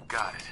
Got it.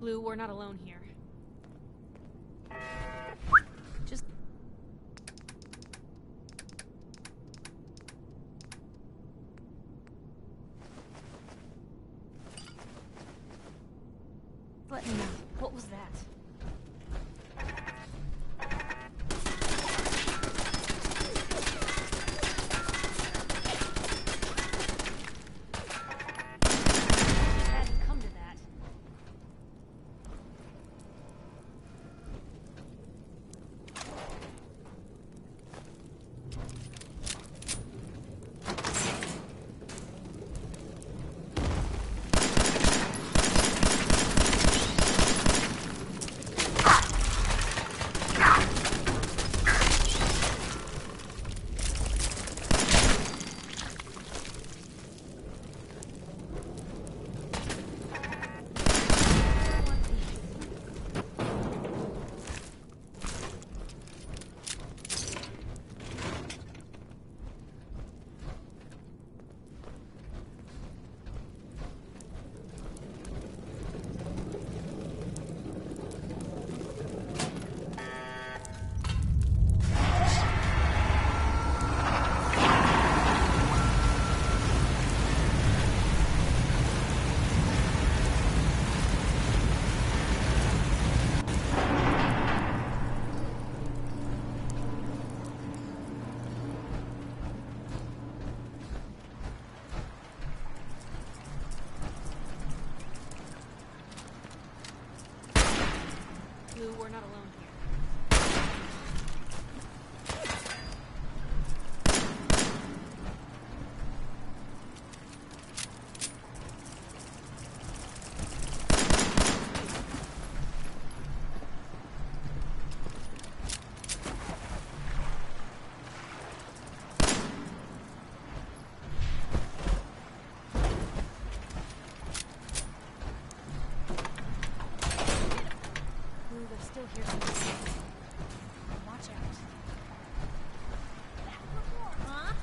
Blue, we're not alone here. Just... let me know. What was that? Blue, we're not alone here. Still here somewhere. Watch out. Huh?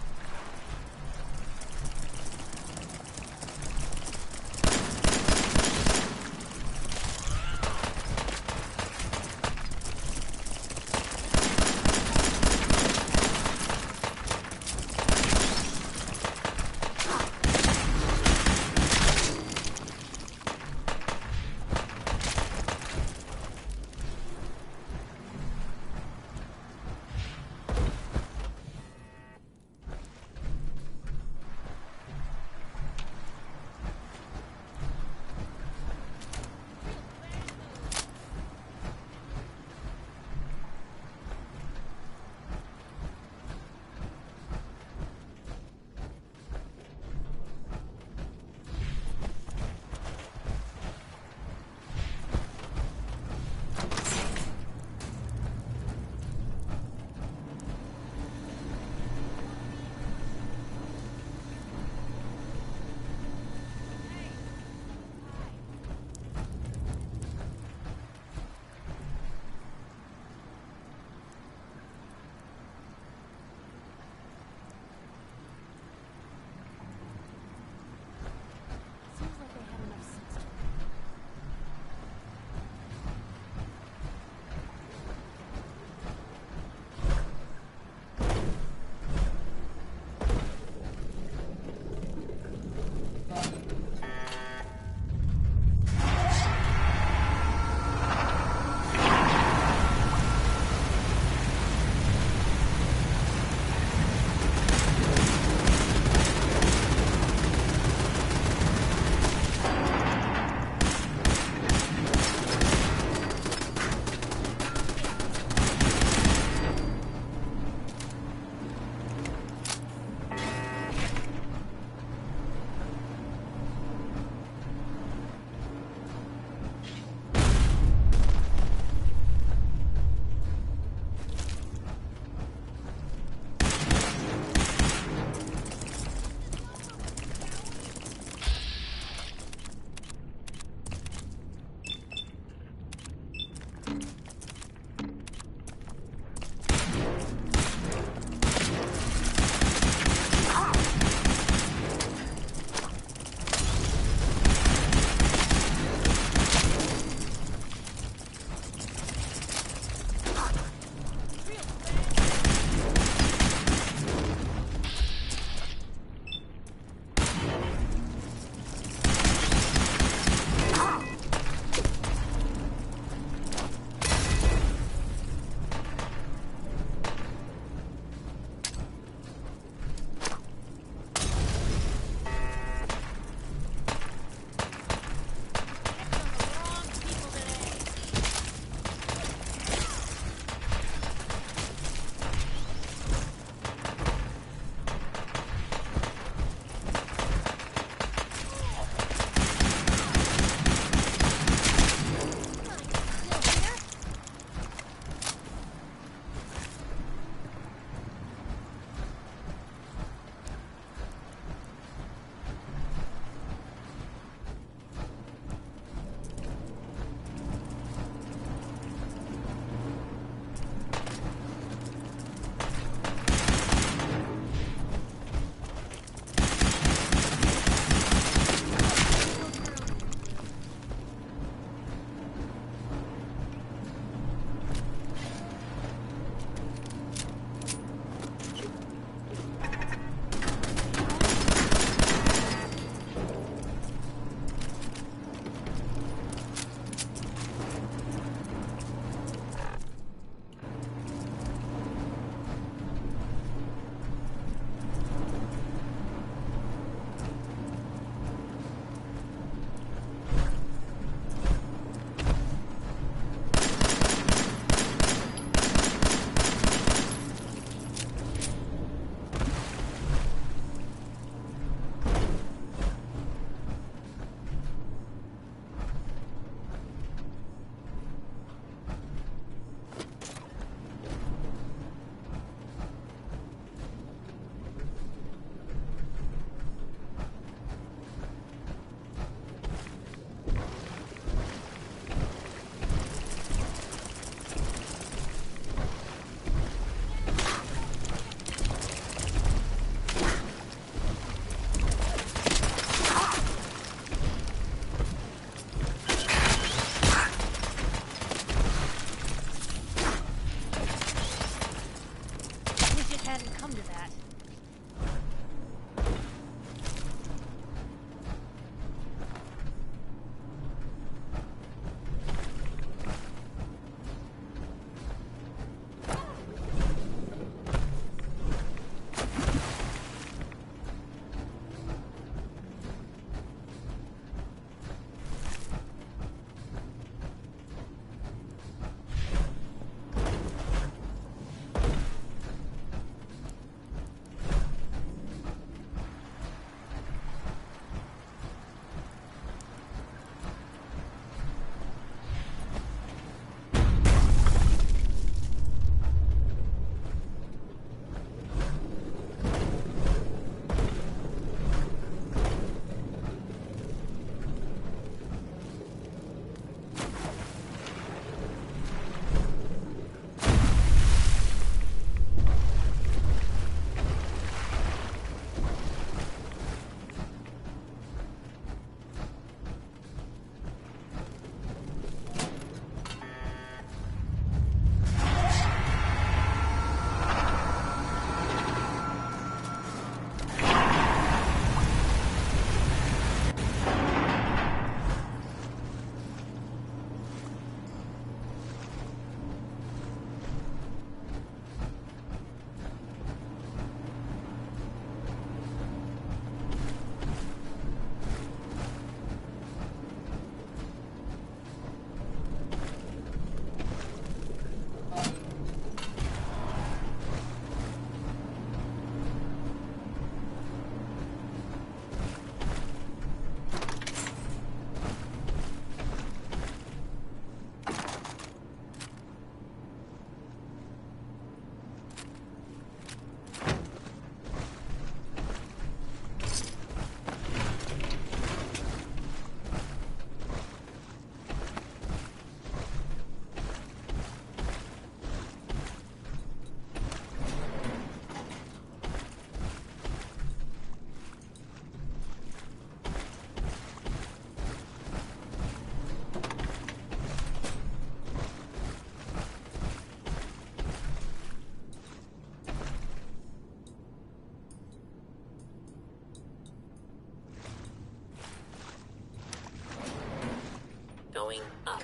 going up.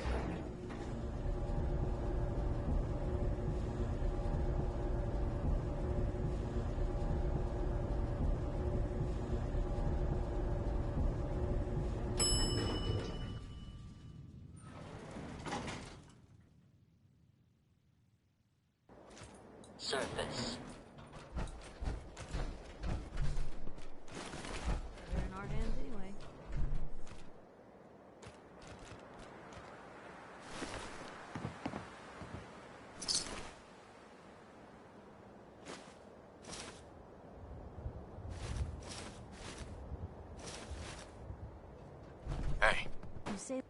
Surface. They're in our hands anyway. Hey. You say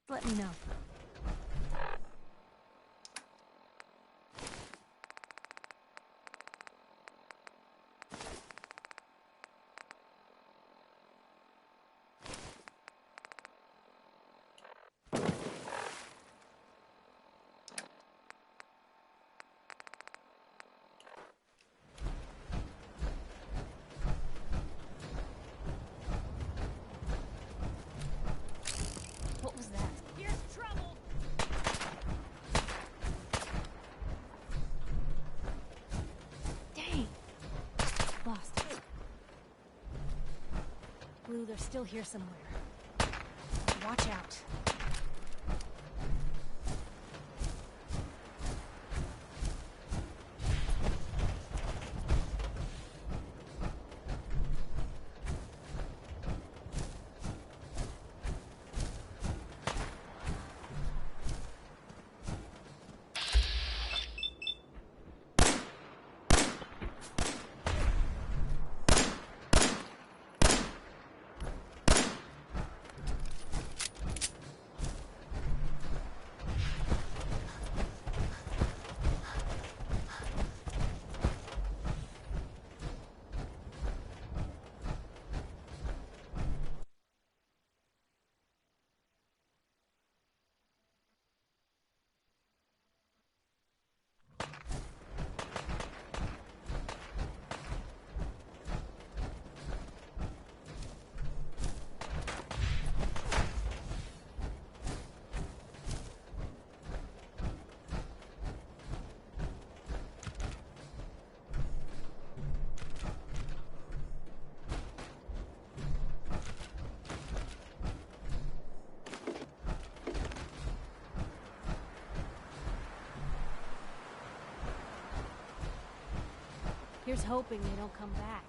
Let me know. What was that? Here's trouble! Dang! Lost it. Blue, they're still here somewhere. Watch out. Here's hoping they don't come back.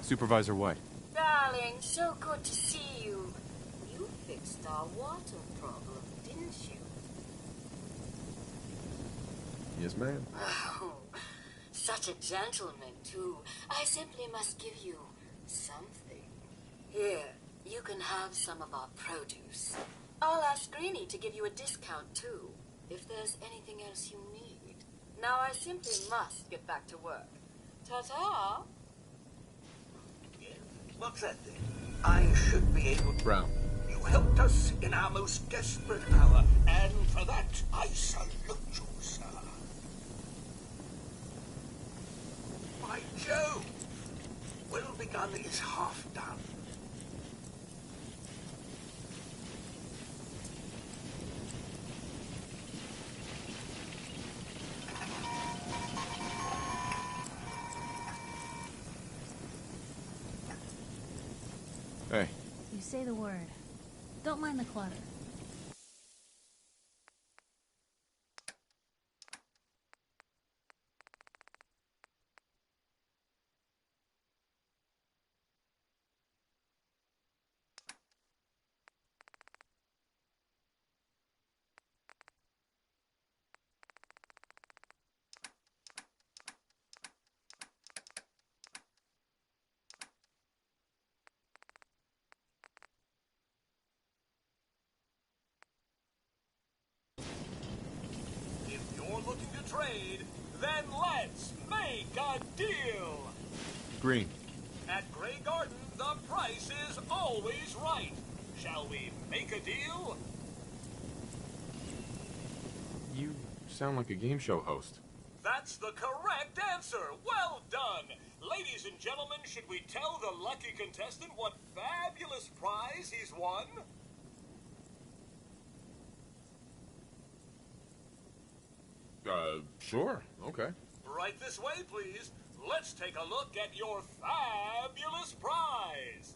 Supervisor White. Darling, so good to see you. You fixed our water problem, didn't you? Yes, ma'am. Oh, such a gentleman, too. I simply must give you something. Here, you can have some of our produce. I'll ask Greenie to give you a discount, too, if there's anything else you need. Now I simply must get back to work. Ta-ta! What's that then? I should be able to... Brown. You helped us in our most desperate hour, and for that, I salute you, sir. By Jove! Well begun is half done. Hey. You say the word. Don't mind the clutter. If you're looking to trade, then let's make a deal! Green. At Grey Garden, the price is always right. Shall we make a deal? You sound like a game show host. That's the correct answer. Well done. Ladies and gentlemen, should we tell the lucky contestant what fabulous prize he's won? Sure. Okay. Right this way, please. Let's take a look at your fabulous prize.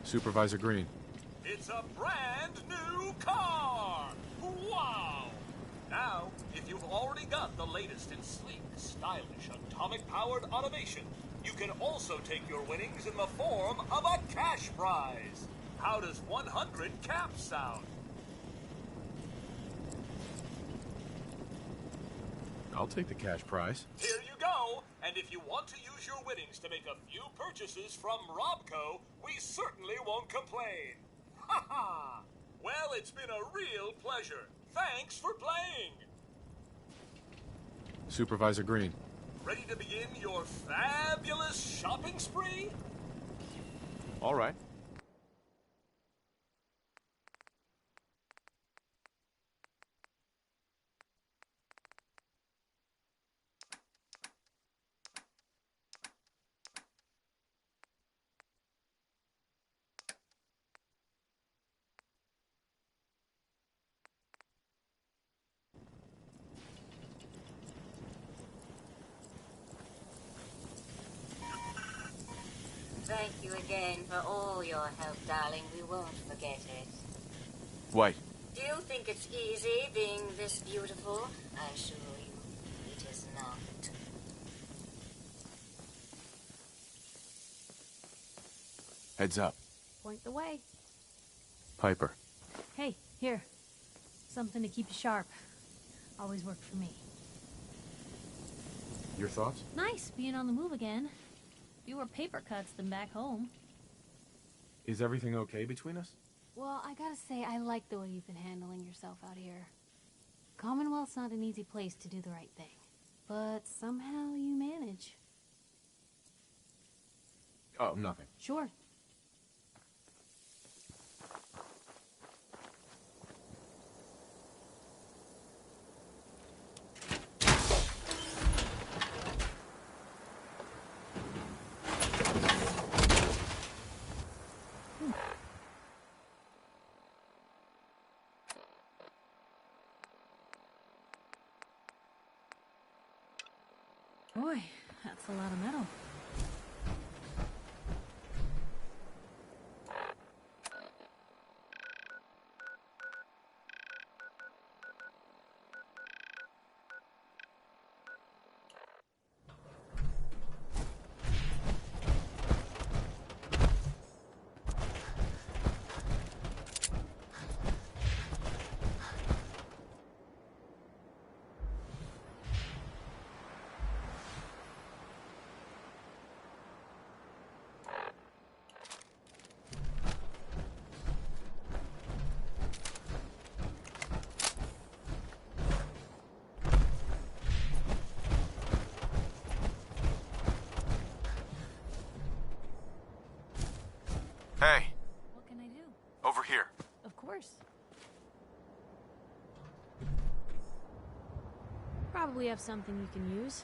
Supervisor Green. It's a brand new car! Wow! Now, if you've already got the latest in sleek, stylish, atomic-powered automation, you can also take your winnings in the form of a cash prize. How does 100 caps sound? I'll take the cash prize. Here you go! And if you want to use your winnings to make a few purchases from Robco, we certainly won't complain. Ha ha! Well, it's been a real pleasure. Thanks for playing. Supervisor Green. Ready to begin your fabulous shopping spree? All right. Thank you again for all your help, darling. We won't forget it. Wait. Do you think it's easy being this beautiful? I assure you, it is not. Heads up. Point the way. Piper. Hey, here. Something to keep you sharp. Always worked for me. Your thoughts? Nice being on the move again. Fewer paper cuts than back home. Is everything okay between us? Well, I gotta say, I like the way you've been handling yourself out here. Commonwealth's not an easy place to do the right thing. But somehow you manage. Oh, nothing. Sure. Boy, that's a lot of metal. Hey, What can I do? over here. Of course. Probably have something you can use.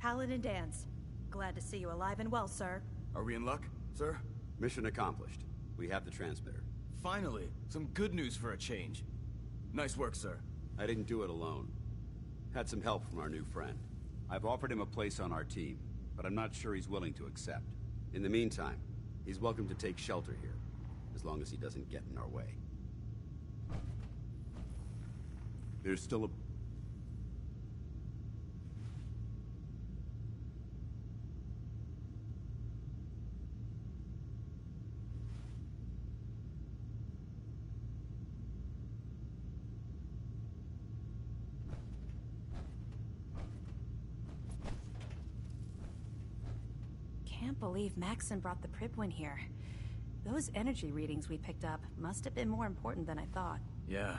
Paladin Dance. Glad to see you alive and well, sir. Are we in luck, sir? Mission accomplished. We have the transmitter. Finally, some good news for a change. Nice work, sir. I didn't do it alone. Had some help from our new friend. I've offered him a place on our team, but I'm not sure he's willing to accept. In the meantime, he's welcome to take shelter here, as long as he doesn't get in our way. There's still a... Can't believe Maxon brought the Pripwin here. Those energy readings we picked up must have been more important than I thought. Yeah,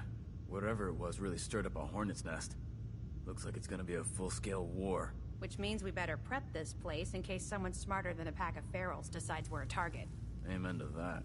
whatever it was really stirred up a hornet's nest. Looks like it's gonna be a full-scale war. Which means we better prep this place in case someone smarter than a pack of ferals decides we're a target. Amen to that.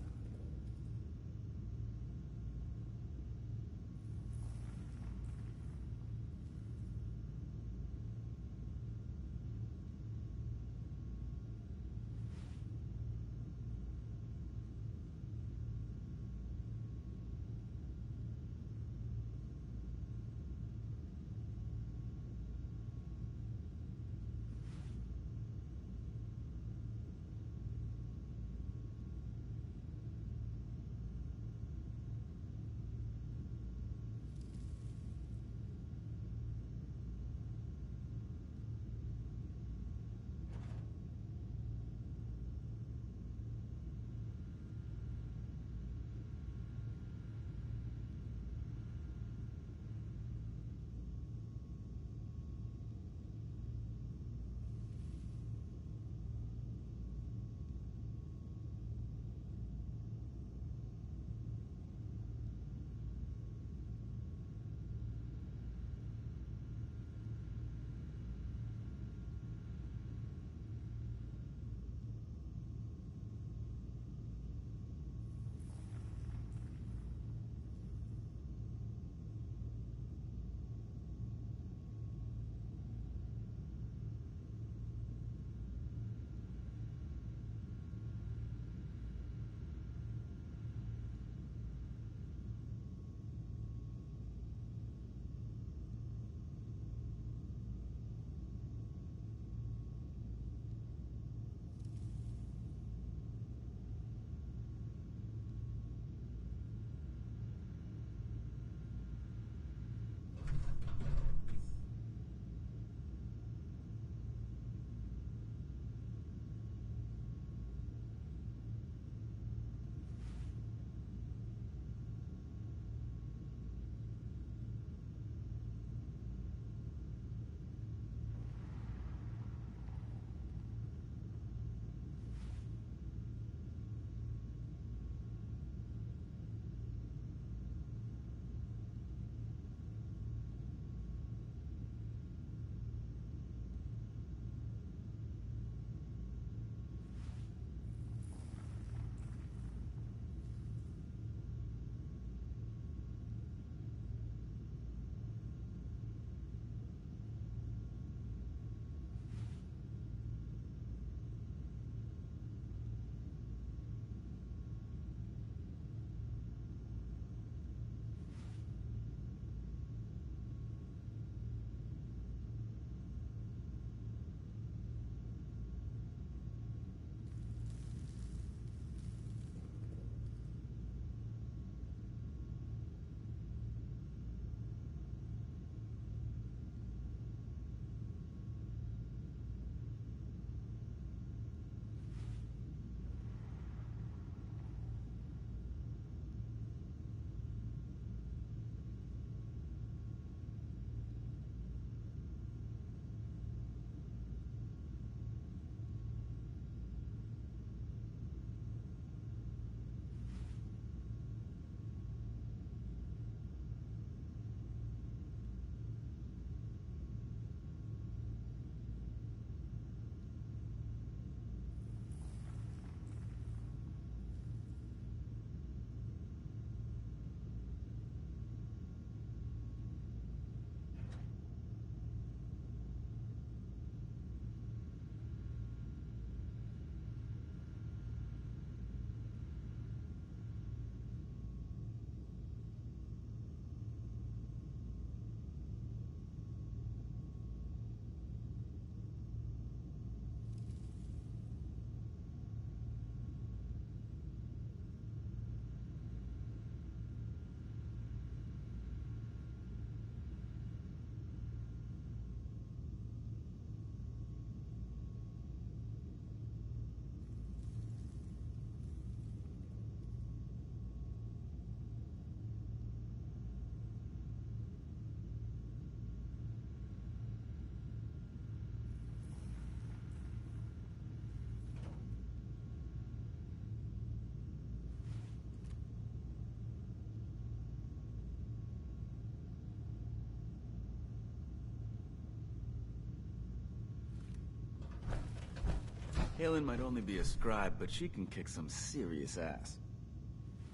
Halen might only be a scribe, but she can kick some serious ass.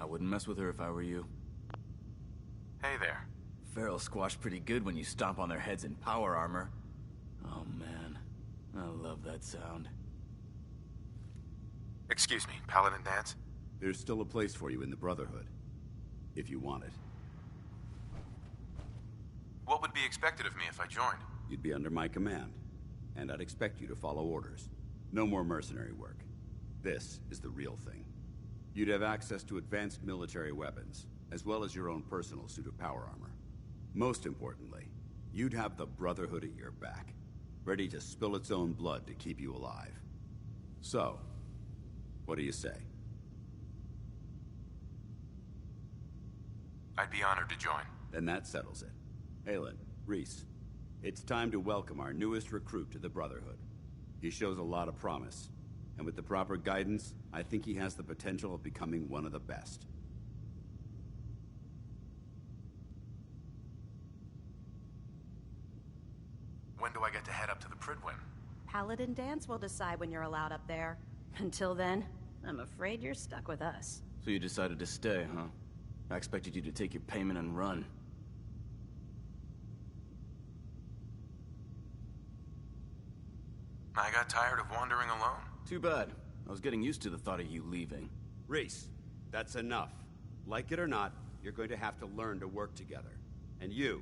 I wouldn't mess with her if I were you. Hey there. Ferals squash pretty good when you stomp on their heads in power armor. Oh man, I love that sound. Excuse me, Paladin Dance? There's still a place for you in the Brotherhood, if you want it. What would be expected of me if I joined? You'd be under my command, and I'd expect you to follow orders. No more mercenary work. This is the real thing. You'd have access to advanced military weapons, as well as your own personal suit of power armor. Most importantly, you'd have the Brotherhood at your back, ready to spill its own blood to keep you alive. So, what do you say? I'd be honored to join. Then that settles it. Halen, Reese, it's time to welcome our newest recruit to the Brotherhood. He shows a lot of promise, and with the proper guidance, I think he has the potential of becoming one of the best. When do I get to head up to the Pridwin? Paladin Dance will decide when you're allowed up there. Until then, I'm afraid you're stuck with us. So you decided to stay, huh? I expected you to take your payment and run. I got tired of wandering alone. Too bad. I was getting used to the thought of you leaving. Reese, that's enough. Like it or not, you're going to have to learn to work together. And you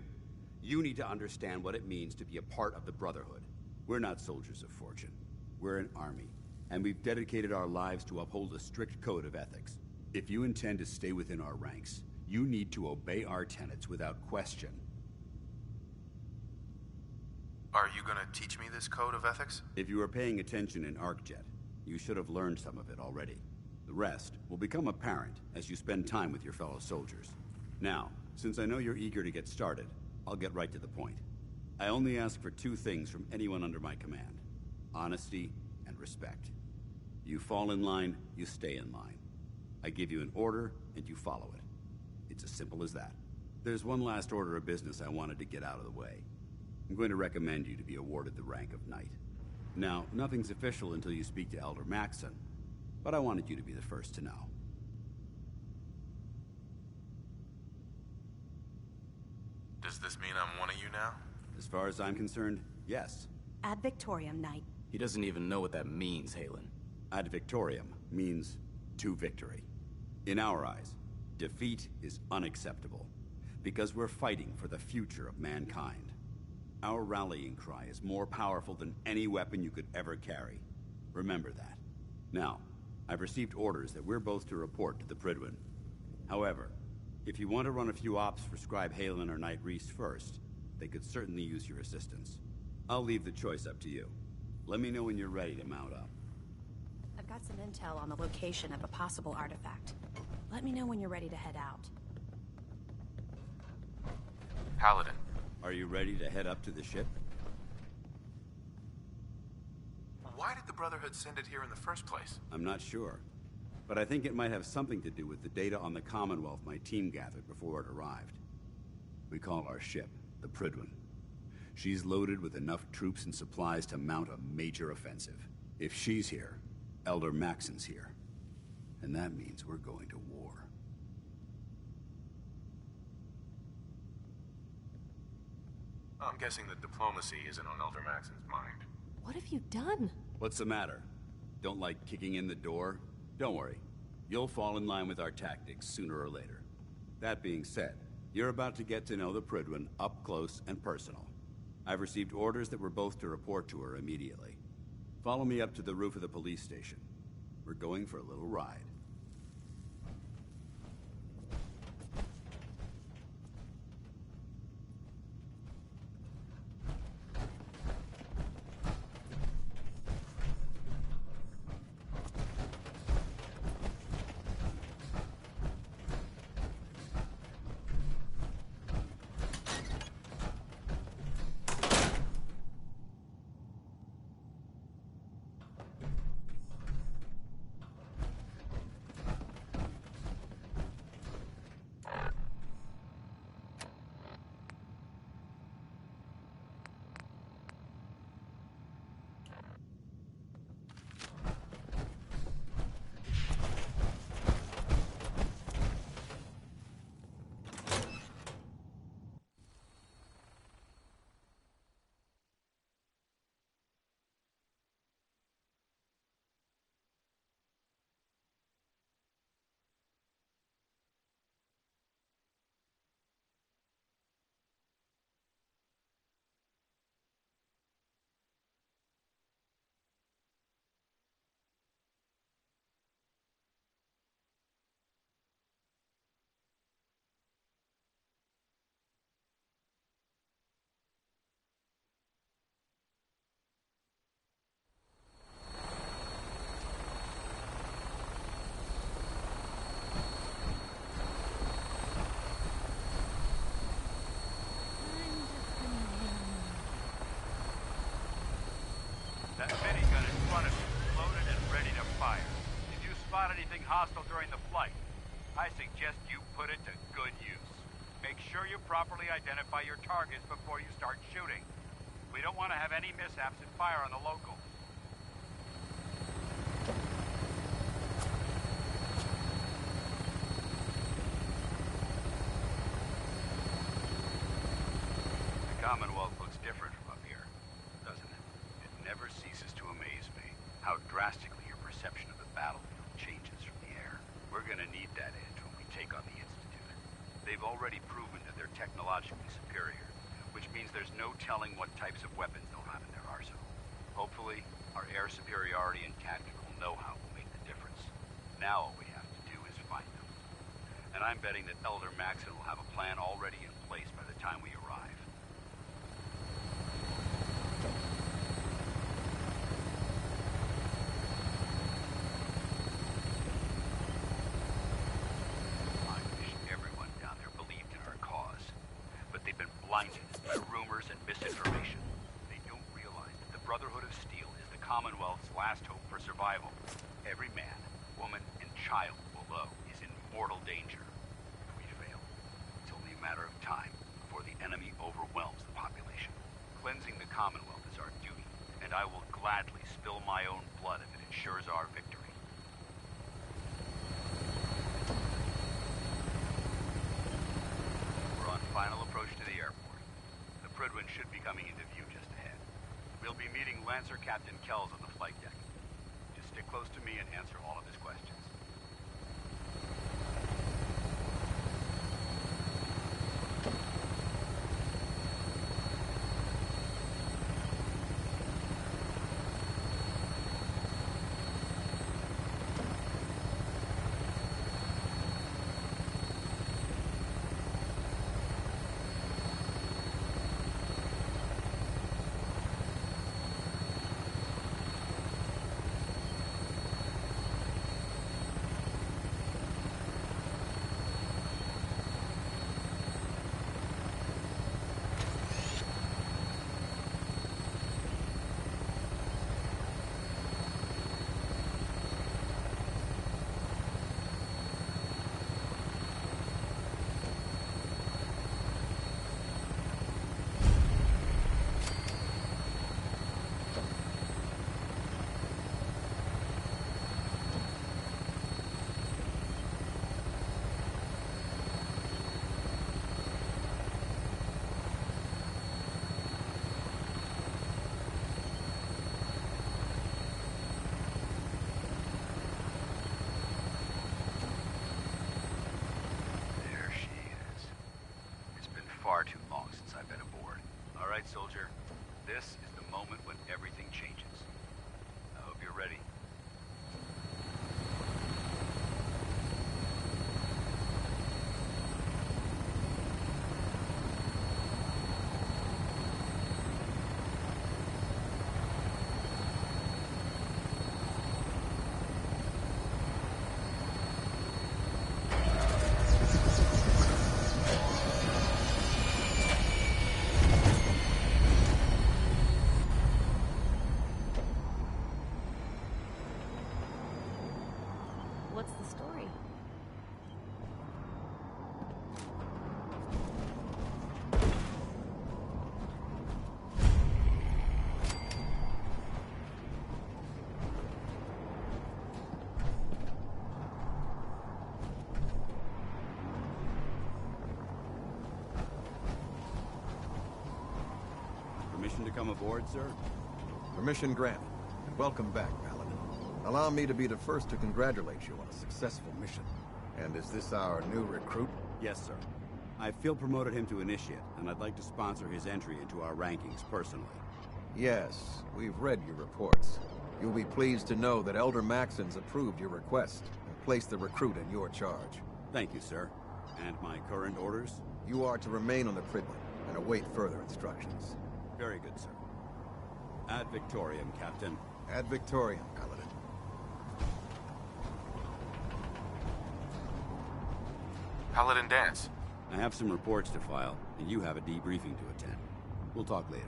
need to understand what it means to be a part of the Brotherhood. We're not soldiers of fortune. We're an army, and we've dedicated our lives to uphold a strict code of ethics. If you intend to stay within our ranks, you need to obey our tenets without question. Are you gonna teach me this code of ethics? If you were paying attention in ArcJet, you should have learned some of it already. The rest will become apparent as you spend time with your fellow soldiers. Now, since I know you're eager to get started, I'll get right to the point. I only ask for two things from anyone under my command: honesty and respect. You fall in line, you stay in line. I give you an order, and you follow it. It's as simple as that. There's one last order of business I wanted to get out of the way. I'm going to recommend you to be awarded the rank of Knight. Now, nothing's official until you speak to Elder Maxon, but I wanted you to be the first to know. Does this mean I'm one of you now? As far as I'm concerned, yes. Ad Victoriam, Knight. He doesn't even know what that means, Halen. Ad Victoriam means to victory. In our eyes, defeat is unacceptable, because we're fighting for the future of mankind. Our rallying cry is more powerful than any weapon you could ever carry. Remember that. Now, I've received orders that we're both to report to the Pridwin. However, if you want to run a few ops for Scribe Halen or Knight Reese first, they could certainly use your assistance. I'll leave the choice up to you. Let me know when you're ready to mount up. I've got some intel on the location of a possible artifact. Let me know when you're ready to head out. Paladin. Are you ready to head up to the ship? Why did the Brotherhood send it here in the first place? I'm not sure, but I think it might have something to do with the data on the Commonwealth my team gathered before it arrived. We call our ship the Pridwin. She's loaded with enough troops and supplies to mount a major offensive. If she's here, Elder Maxon's here. And that means we're going to war. I'm guessing that diplomacy isn't on Elder Maxon's mind. What have you done? What's the matter? Don't like kicking in the door? Don't worry. You'll fall in line with our tactics sooner or later. That being said, you're about to get to know the Pridwin up close and personal. I've received orders that we're both to report to her immediately. Follow me up to the roof of the police station. We're going for a little ride. hostile during the flight. I suggest you put it to good use. Make sure you properly identify your targets before you start shooting. We don't want to have any mishaps and fire on the locals. The Commonwealth looks different from up here, doesn't it? It never ceases to amaze me how drastically your perception of the battlefield changes from the air. We're gonna need that edge when we take on the Institute. They've already proven that they're technologically superior, which means there's no telling what types of weapons they'll have in their arsenal. Hopefully, our air superiority and tactical know-how will make the difference. Now all we have to do is find them. And I'm betting that Elder Maxon will have a plan already in place by the time we arrive. I wish everyone down there believed in our cause. But they've been blinded by rumors and misinformation. They don't realize that the Brotherhood of Steel is the Commonwealth's last hope for survival. Every man, woman, and child below is in mortal danger. If we fail, it's only a matter of time before the enemy overwhelms the population. Cleansing the Commonwealth is our duty, and I will gladly spill my own blood if it ensures our victory. We're on final approach to the airport. The Prydwen should be coming into view just ahead. We'll be meeting Lancer Captain Kells on the flight deck. Just stick close to me and answer all of his questions. There she is. It's been far too long since I've been aboard. All right, soldier. This is the moment when everything changes. I hope you're ready. What's the story? Permission to come aboard, sir? Permission granted. And welcome back, Paladin. Allow me to be the first to congratulate you on a successful mission. And is this our new recruit? Yes, sir. I feel promoted him to initiate, and I'd like to sponsor his entry into our rankings personally. Yes, we've read your reports. You'll be pleased to know that Elder Maxon's approved your request and placed the recruit in your charge. Thank you, sir. And my current orders? You are to remain on the Prydwen and await further instructions. Very good, sir. Ad Victoriam, Captain. Ad Victoriam, Paladin. Paladin Dance. I have some reports to file, and you have a debriefing to attend. We'll talk later.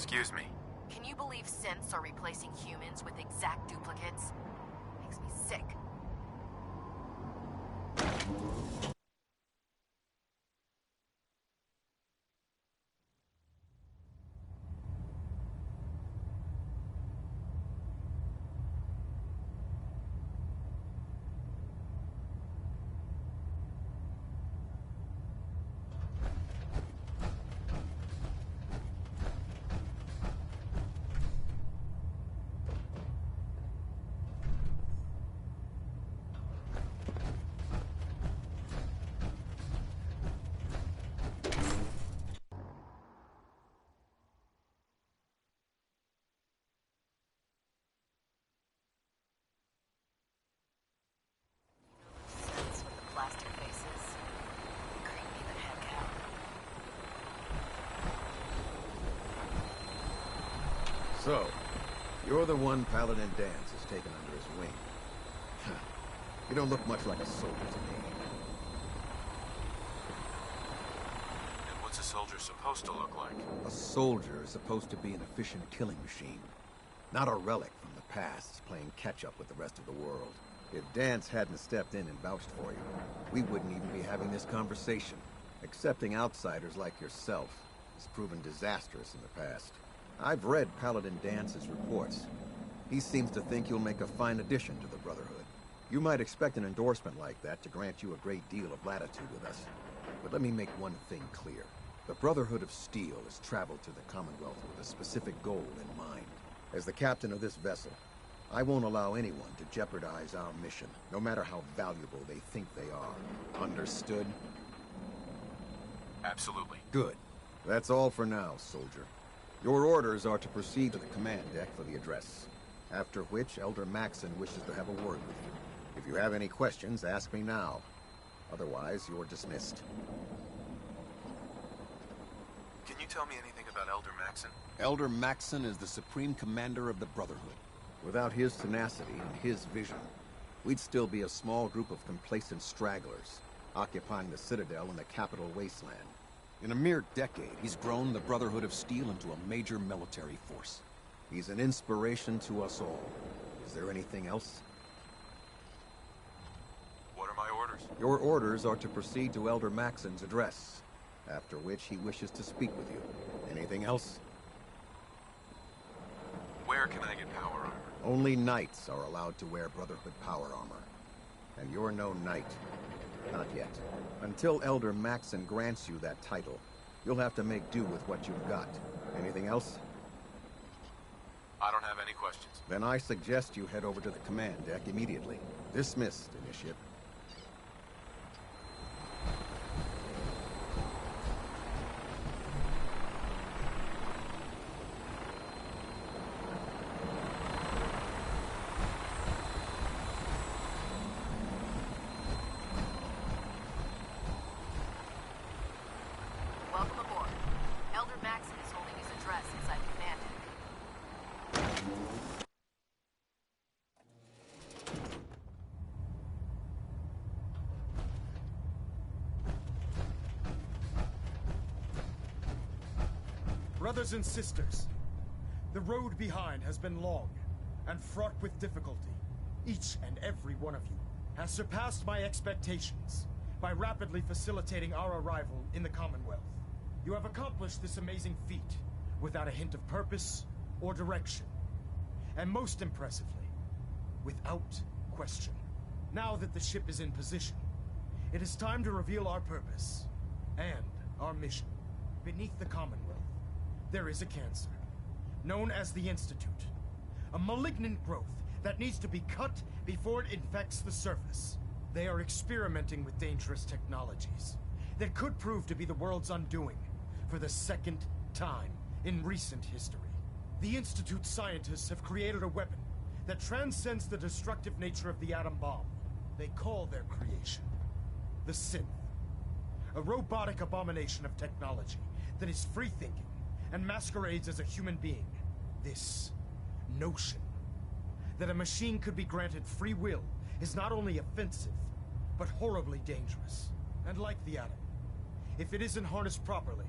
Excuse me. Can you believe synths are replacing humans with exact duplicates? Makes me sick. Synths with the plastic faces. Creep me the heck out. So, you're the one Paladin Danse has taken under his wing. You don't look much like a soldier to me. And what's a soldier supposed to look like? A soldier is supposed to be an efficient killing machine. Not a relic from the past, playing catch-up with the rest of the world. If Danse hadn't stepped in and vouched for you, we wouldn't even be having this conversation. Accepting outsiders like yourself has proven disastrous in the past. I've read Paladin Dance's reports. He seems to think you'll make a fine addition to the Brotherhood. You might expect an endorsement like that to grant you a great deal of latitude with us. But let me make one thing clear. The Brotherhood of Steel has traveled to the Commonwealth with a specific goal in mind. As the captain of this vessel, I won't allow anyone to jeopardize our mission, no matter how valuable they think they are. Understood? Absolutely. Good. That's all for now, soldier. Your orders are to proceed to the command deck for the address, after which Elder Maxon wishes to have a word with you. If you have any questions, ask me now. Otherwise, you're dismissed. Can you tell me anything about Elder Maxon? Elder Maxon is the Supreme Commander of the Brotherhood. Without his tenacity and his vision, we'd still be a small group of complacent stragglers, occupying the Citadel in the capital wasteland. In a mere decade, he's grown the Brotherhood of Steel into a major military force. He's an inspiration to us all. Is there anything else? What are my orders? Your orders are to proceed to Elder Maxon's address, after which he wishes to speak with you. Anything else? Where can I get power armor? Only knights are allowed to wear Brotherhood power armor. And you're no knight. Not yet. Until Elder Maxon grants you that title, you'll have to make do with what you've got. Anything else? I don't have any questions. Then I suggest you head over to the command deck immediately. Dismissed, Initiate. Welcome aboard. Elder Maxon is holding his address inside command deck. Brothers and sisters, the road behind has been long and fraught with difficulty. Each and every one of you has surpassed my expectations by rapidly facilitating our arrival in the Commonwealth. You have accomplished this amazing feat without a hint of purpose or direction. And most impressively, without question. Now that the ship is in position, it is time to reveal our purpose and our mission. Beneath the Commonwealth, there is a cancer, known as the Institute. A malignant growth that needs to be cut before it infects the surface. They are experimenting with dangerous technologies that could prove to be the world's undoing for the second time in recent history. The Institute scientists have created a weapon that transcends the destructive nature of the atom bomb. They call their creation the Synth. A robotic abomination of technology that is free-thinking and masquerades as a human being. This notion that a machine could be granted free will is not only offensive, but horribly dangerous. And like the atom, if it isn't harnessed properly,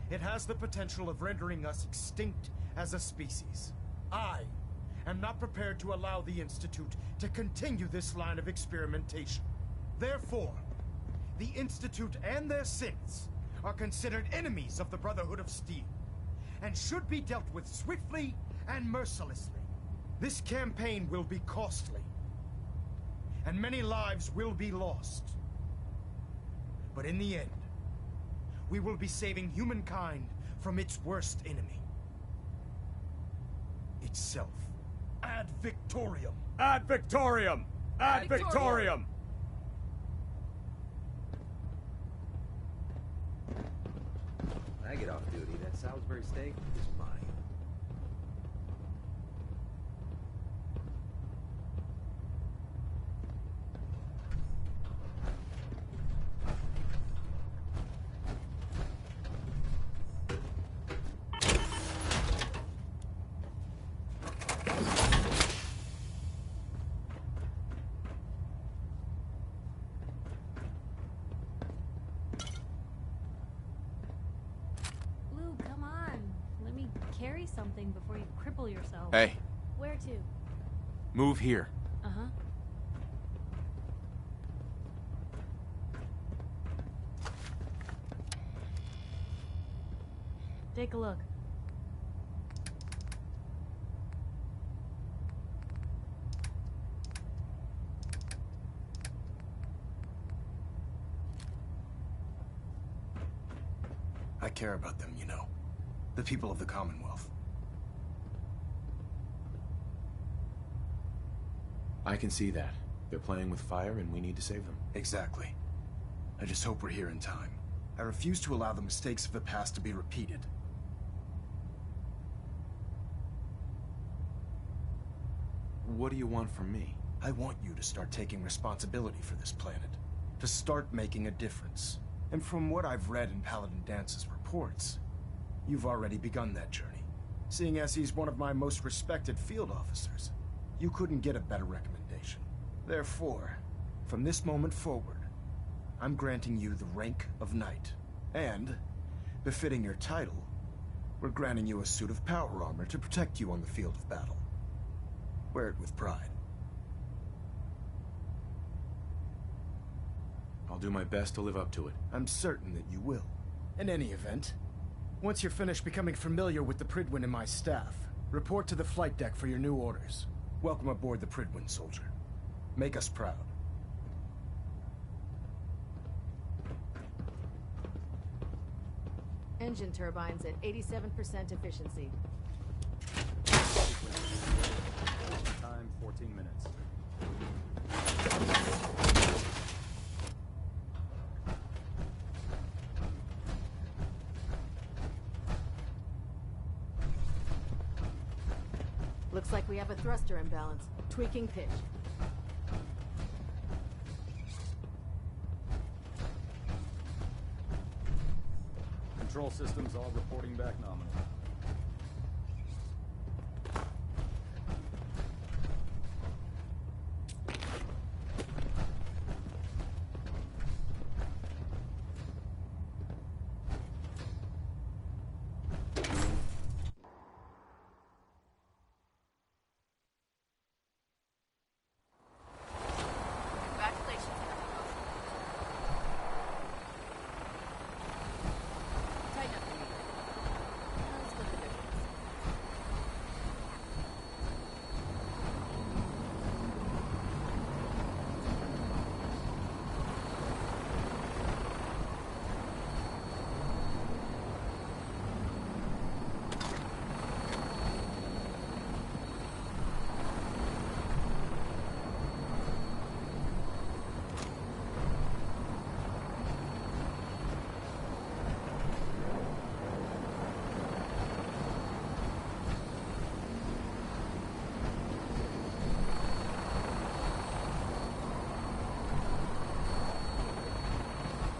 it has the potential of rendering us extinct as a species. I am not prepared to allow the Institute to continue this line of experimentation. Therefore, the Institute and their synths are considered enemies of the Brotherhood of Steel, and should be dealt with swiftly and mercilessly. This campaign will be costly, and many lives will be lost. But in the end, we will be saving humankind from its worst enemy. Itself. Ad Victorium! Ad Victorium! Ad Victorium! When I get off duty, that Salisbury steak is mine. Carry something before you cripple yourself. Hey. Where to? Move here. Uh-huh. Take a look. I care about them, you know. The people of the Commonwealth. I can see that. They're playing with fire and we need to save them. Exactly. I just hope we're here in time. I refuse to allow the mistakes of the past to be repeated. What do you want from me? I want you to start taking responsibility for this planet. To start making a difference. And from what I've read in Paladin Dance's reports, you've already begun that journey. Seeing as he's one of my most respected field officers, you couldn't get a better recommendation. Therefore, from this moment forward, I'm granting you the rank of Knight. And, befitting your title, we're granting you a suit of power armor to protect you on the field of battle. Wear it with pride. I'll do my best to live up to it. I'm certain that you will. In any event, once you're finished becoming familiar with the Pridwin and my staff, report to the flight deck for your new orders. Welcome aboard the Pridwin, soldier. Make us proud. Engine turbines at 87% efficiency. Time 14 minutes. Looks like we have a thruster imbalance. Tweaking pitch. Control systems all reporting back nominal.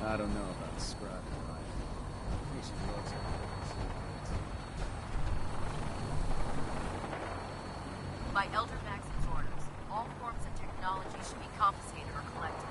I don't know about Scrap and Ryan. He should loves it. By Elder Max's orders, all forms of technology should be confiscated or collected.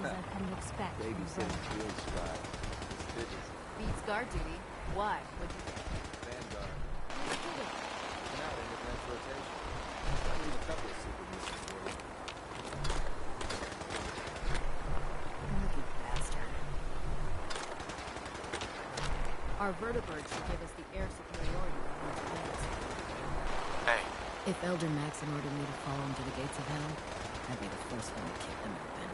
as I've come to expect. Babysitting field scribe. Suspicious. Beats guard duty. Why? What'd you Vanguard. Been out in advance rotation. I need a couple of super missions for you. lucky bastard. Our vertibird should give us the air superiority on these planets. Hey. If Elder Maxon ordered me to follow him to the gates of hell, I'd be the first one to kick them open.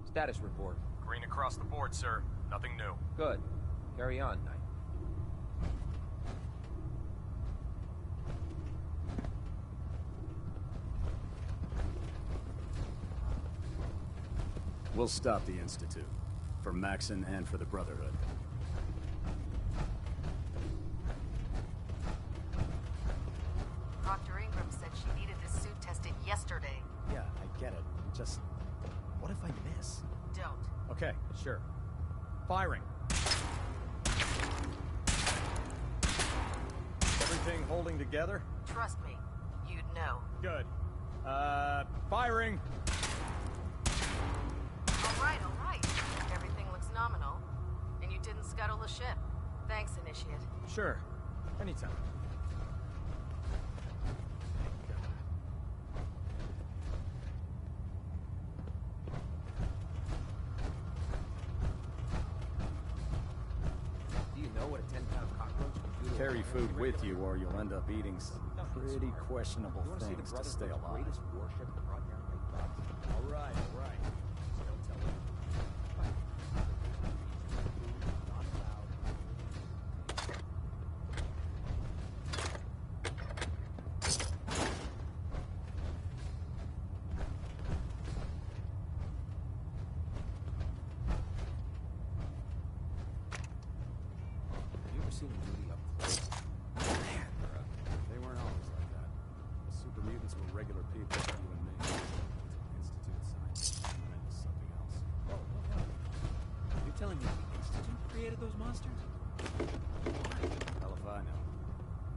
Status report. Green across the board, sir. Nothing new. Good. Carry on, Knight. We'll stop the Institute. For Maxon and for the Brotherhood. Dr. Ingram said she needed this suit tested yesterday. Yeah, I get it. Just... what if I miss? Don't. Okay, sure. Firing. Everything holding together? Trust me, you'd know. Good. Firing! All right. Everything looks nominal. And you didn't scuttle the ship. Thanks, Initiate. Sure. Anytime. Do you know what a 10-pound cockroach can do to Carry a food regular with you or you'll end up eating some pretty smart. questionable You wanna see the things to brothers stay with the alive. greatest warship that brought down my thoughts? All right. Don't tell them. Not loud. Have you ever seen a movie up close? Man, they weren't always like that. The super mutants were regular people like you and me. Until the Institute signed and into something else. Oh, no. You telling me the Institute created those monsters? Hell if I know.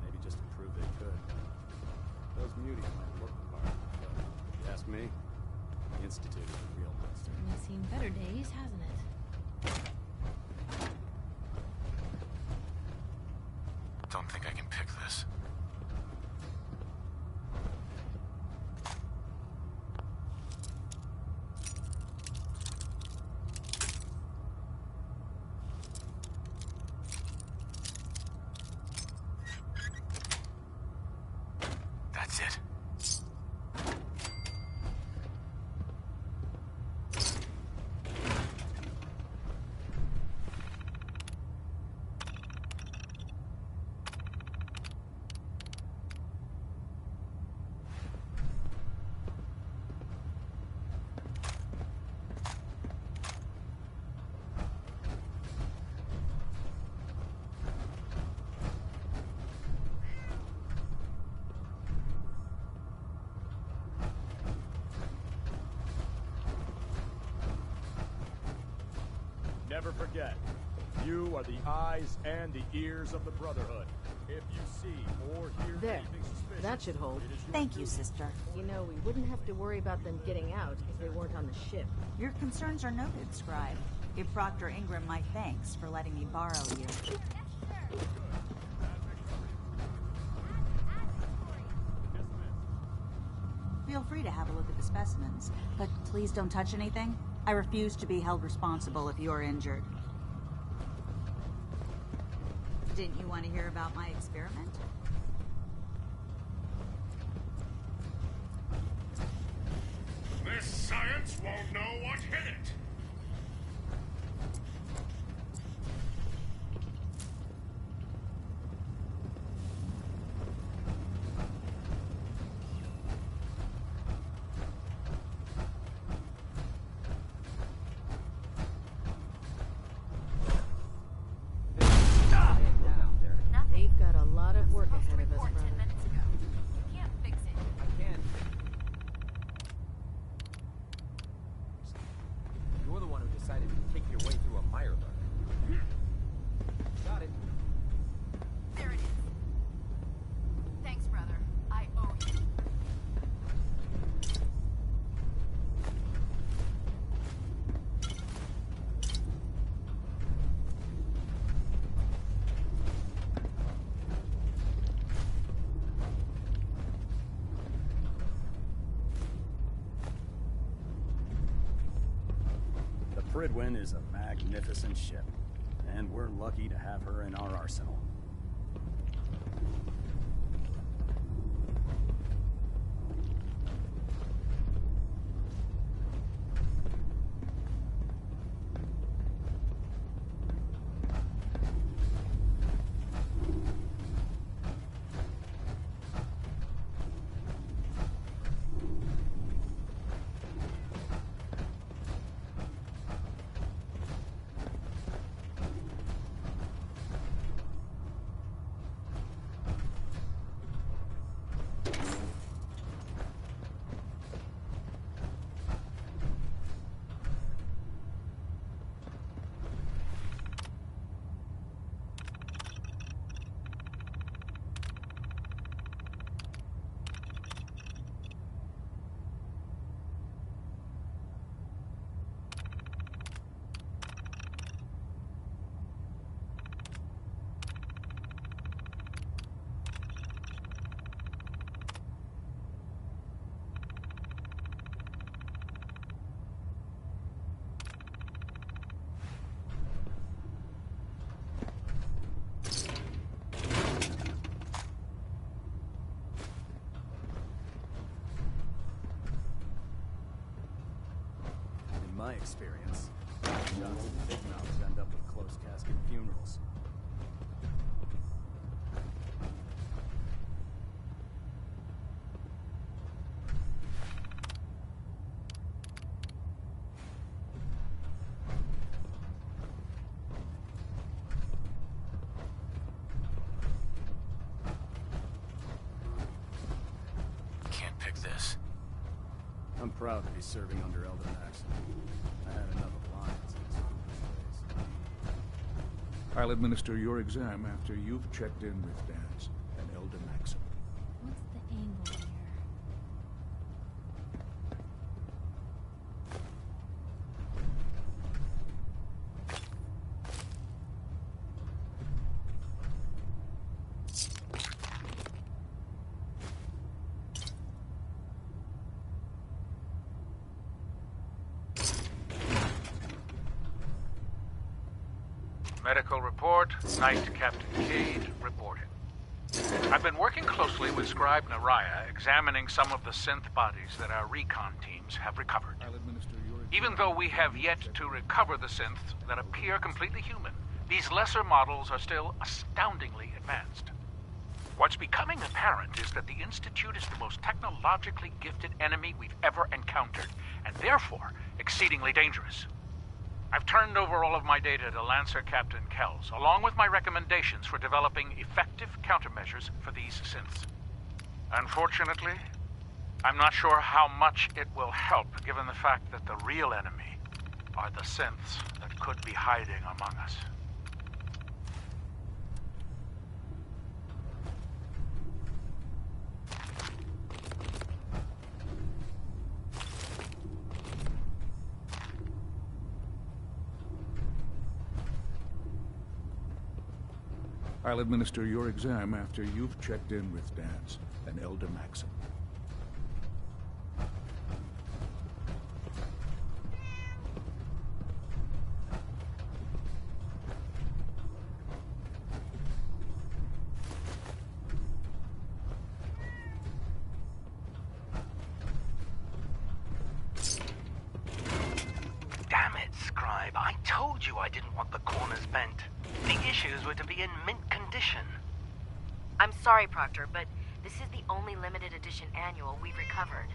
Maybe just to prove they could. Those muties might look the part, but if you ask me, the Institute is the real monster. It's seen better days, hasn't it? Don't think I can pick this. That's it. Never forget, you are the eyes and the ears of the Brotherhood. If you see or hear There. anything suspicious, That should hold. it is your Thank you, duty. sister. You know, we wouldn't have to worry about them getting out if they weren't on the ship. Your concerns are noted, Scribe. Give Proctor Ingram my thanks for letting me borrow you. Feel free to have a look at the specimens, but please don't touch anything. I refuse to be held responsible if you're injured. Didn't you want to hear about my experiment? This science won't know what hit it. They've got a lot of work ahead of us, brother. You can't fix it. I can. You're the one who decided to take your way through a mire lurk. Got it. There it is. Thanks, brother. I owe you. The Pridwin is a magnificent ship, and we're lucky to have her in our arsenal. In my experience, shots of big mouths end up with close casket funerals. Can't pick this. I'm proud to be serving under Elder Maxon. I had enough alliances in this place. I'll administer your exam after you've checked in with Dance and Elder Maxim. What's the angle here? Medical report, Knight Captain Cade reporting. I've been working closely with Scribe Naraya, examining some of the synth bodies that our recon teams have recovered. I'll administer your Even though we have yet to recover the synths that appear completely human, these lesser models are still astoundingly advanced. What's becoming apparent is that the Institute is the most technologically gifted enemy we've ever encountered, and therefore exceedingly dangerous. I've turned over all of my data to Lancer Captain Kells, along with my recommendations for developing effective countermeasures for these synths. Unfortunately, I'm not sure how much it will help, given the fact that the real enemy are the synths that could be hiding among us. I'll administer your exam after you've checked in with Dance and Elder Maxim. Damn it, Scribe. I told you I didn't want the corners bent. The issues were to be in mint condition. I'm sorry, Proctor, but this is the only limited edition annual we've recovered.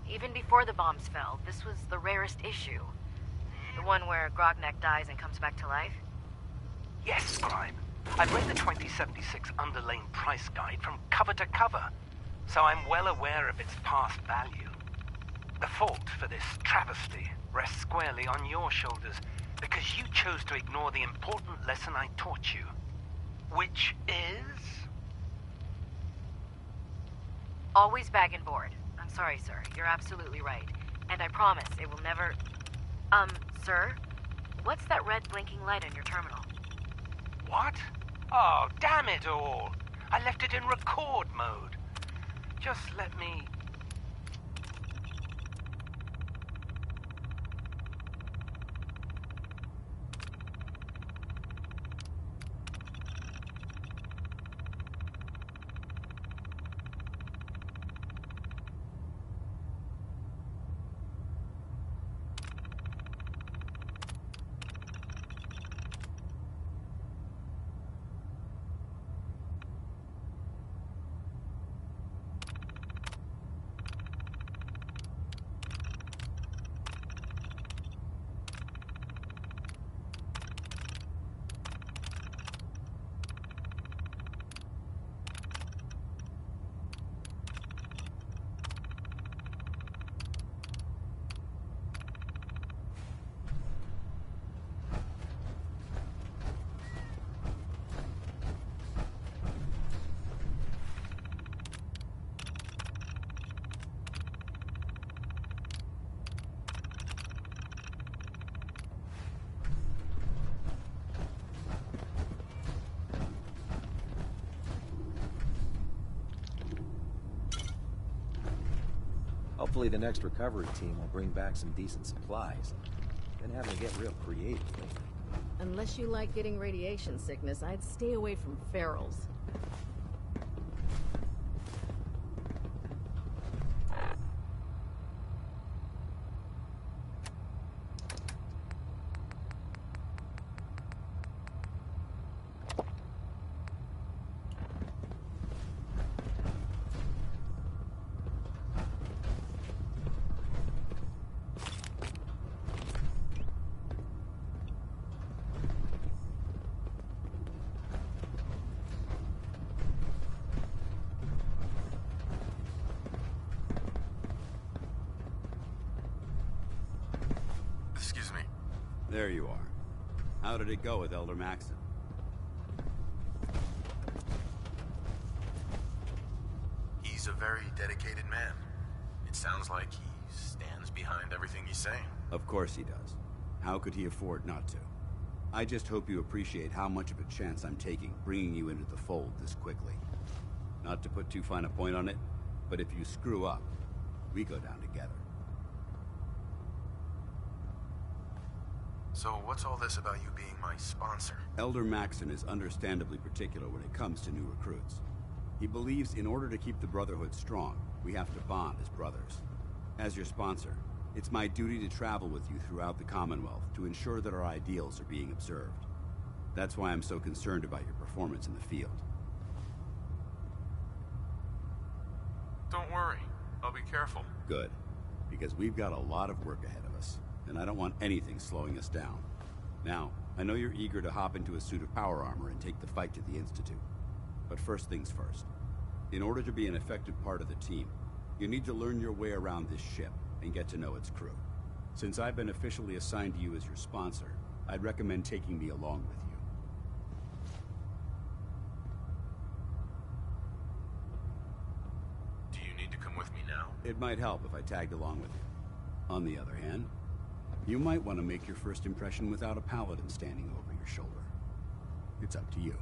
Even before the bombs fell, this was the rarest issue. The one where Grognak dies and comes back to life? Yes, Scribe. I've read the 2076 underlane price guide from cover to cover, so I'm well aware of its past value. The fault for this travesty rests squarely on your shoulders, because you chose to ignore the important lesson I taught you. Which is? Always bag and board. I'm sorry, sir. You're absolutely right. And I promise it will never... Sir? What's that red blinking light on your terminal? What? Oh, damn it all! I left it in record mode. Just let me... Hopefully the next recovery team will bring back some decent supplies. Been having to get real creative lately. Unless you like getting radiation sickness, I'd stay away from ferals. Excuse me. There you are. How did it go with Elder Maxim? He's a very dedicated man. It sounds like he stands behind everything he's saying. Of course he does. How could he afford not to? I just hope you appreciate how much of a chance I'm taking bringing you into the fold this quickly. Not to put too fine a point on it, but if you screw up, we go down together. So what's all this about you being my sponsor? Elder Maxim is understandably particular when it comes to new recruits. He believes in order to keep the Brotherhood strong, we have to bond as brothers. As your sponsor, it's my duty to travel with you throughout the Commonwealth to ensure that our ideals are being observed. That's why I'm so concerned about your performance in the field. Don't worry. I'll be careful. Good. Because we've got a lot of work ahead of us, and I don't want anything slowing us down. Now, I know you're eager to hop into a suit of power armor and take the fight to the Institute. But first things first. In order to be an effective part of the team, you need to learn your way around this ship and get to know its crew. Since I've been officially assigned to you as your sponsor, I'd recommend taking me along with you. Do you need to come with me now? It might help if I tagged along with you. On the other hand, you might want to make your first impression without a paladin standing over your shoulder. It's up to you.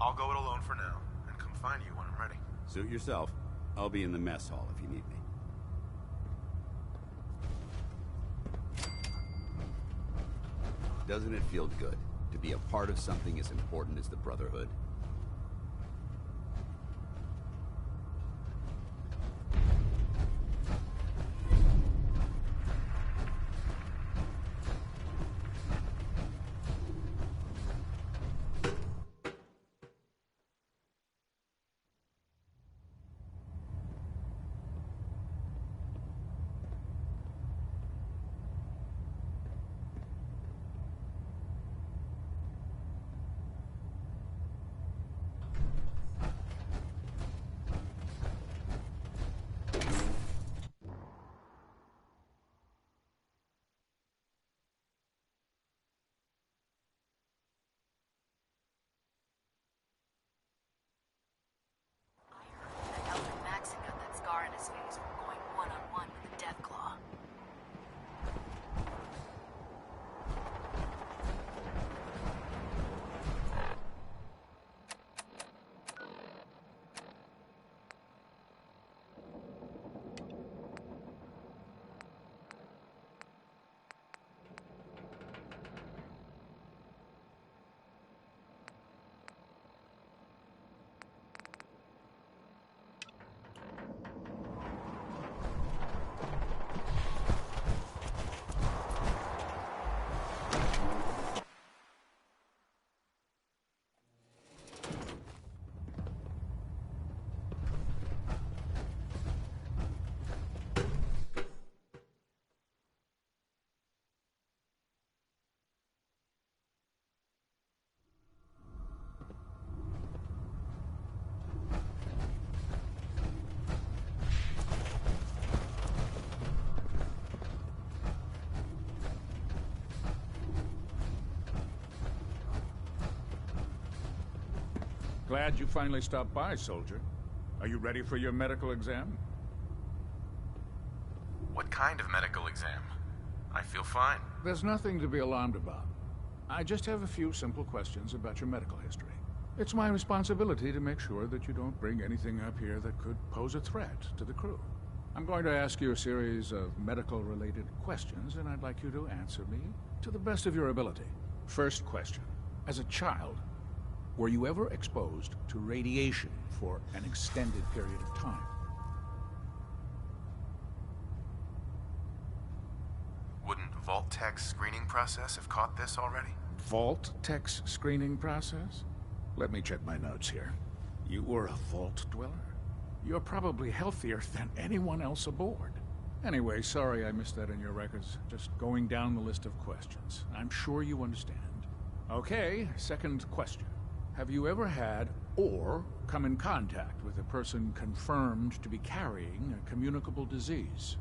I'll go it alone for now, and come find you when I'm ready. Suit yourself. I'll be in the mess hall if you need me. Doesn't it feel good to be a part of something as important as the Brotherhood? Maxon got that scar in his face from going one-on-one with the Deathclaw. Glad you finally stopped by, soldier. Are you ready for your medical exam? What kind of medical exam? I feel fine. There's nothing to be alarmed about. I just have a few simple questions about your medical history. It's my responsibility to make sure that you don't bring anything up here that could pose a threat to the crew. I'm going to ask you a series of medical-related questions, and I'd like you to answer me to the best of your ability. First question. As a child, were you ever exposed to radiation for an extended period of time? Wouldn't Vault-Tech's screening process have caught this already? Vault-Tech's screening process? Let me check my notes here. You were a Vault Dweller? You're probably healthier than anyone else aboard. Anyway, sorry I missed that in your records. Just going down the list of questions. I'm sure you understand. Okay, second question. Have you ever had or come in contact with a person confirmed to be carrying a communicable disease?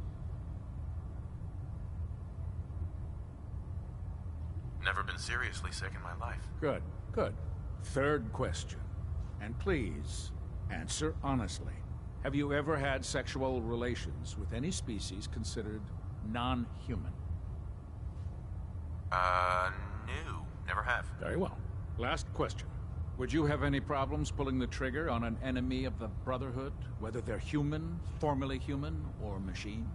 Never been seriously sick in my life. Good, good. Third question. And please, answer honestly. Have you ever had sexual relations with any species considered non-human? No. Never have. Very well. Last question. Would you have any problems pulling the trigger on an enemy of the Brotherhood, whether they're human, formerly human, or machine?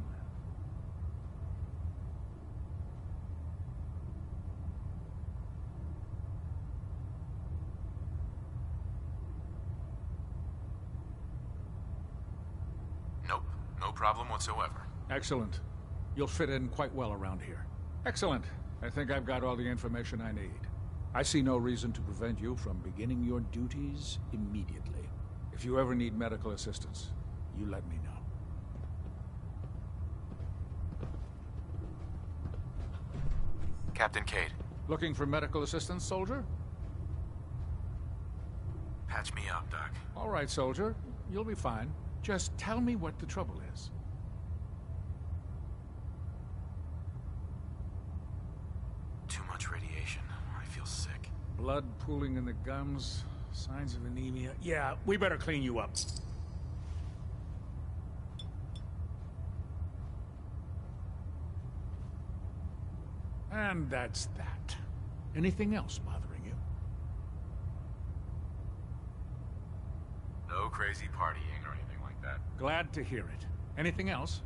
Nope. No problem whatsoever. Excellent. You'll fit in quite well around here. Excellent. I think I've got all the information I need. I see no reason to prevent you from beginning your duties immediately. If you ever need medical assistance, you let me know. Captain Cade. Looking for medical assistance, soldier? Patch me up, Doc. All right, soldier. You'll be fine. Just tell me what the trouble is. Too much radiation. I feel sick. Blood pooling in the gums, signs of anemia. Yeah, we better clean you up. And that's that. Anything else bothering you? crazy partying or anything like that. Glad to hear it. Anything else?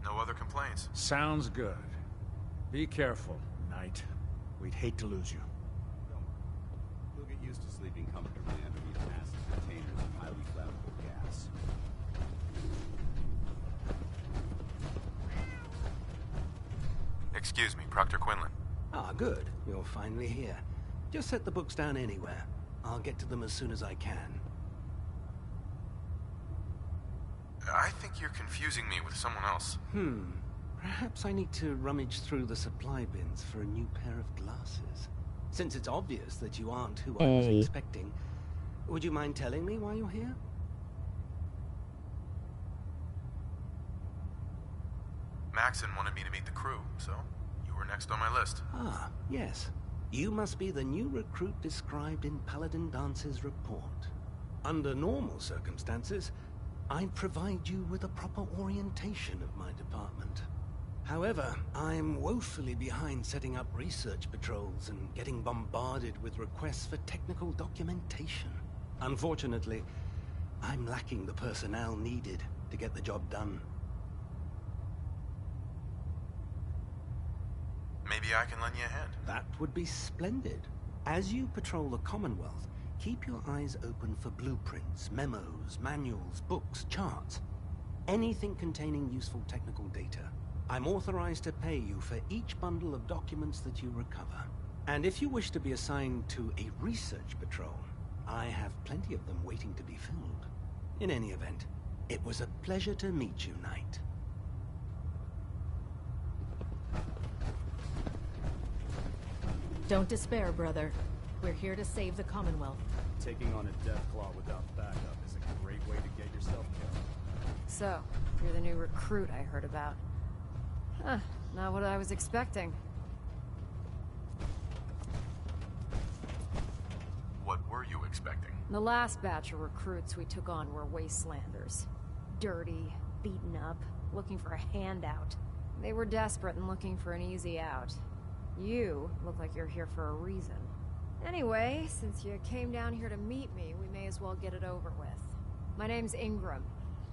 No other complaints. Sounds good. Be careful, Knight. We'd hate to lose you. You'll get used to sleeping comfortably underneath massive containers of highly flammable gas. Excuse me, Proctor Quinlan. Ah, good. You're finally here. Just set the books down anywhere. I'll get to them as soon as I can. I think you're confusing me with someone else. Perhaps I need to rummage through the supply bins for a new pair of glasses. Since it's obvious that you aren't who I was expecting, would you mind telling me why you're here? Maxon wanted me to meet the crew, so you were next on my list. Ah, yes. You must be the new recruit described in Paladin Dance's report. Under normal circumstances, I'd provide you with a proper orientation of my department. However, I'm woefully behind setting up research patrols and getting bombarded with requests for technical documentation. Unfortunately, I'm lacking the personnel needed to get the job done. Maybe I can lend you a hand. That would be splendid. As you patrol the Commonwealth, keep your eyes open for blueprints, memos, manuals, books, charts. Anything containing useful technical data. I'm authorized to pay you for each bundle of documents that you recover. And if you wish to be assigned to a research patrol, I have plenty of them waiting to be filled. In any event, it was a pleasure to meet you, Knight. Don't despair, brother. We're here to save the Commonwealth. Taking on a Deathclaw without backup is a great way to get yourself killed. So, you're the new recruit I heard about. Huh, not what I was expecting. What were you expecting? The last batch of recruits we took on were wastelanders. Dirty, beaten up, looking for a handout. They were desperate and looking for an easy out. You look like you're here for a reason. Anyway, since you came down here to meet me, we may as well get it over with. My name's Ingram,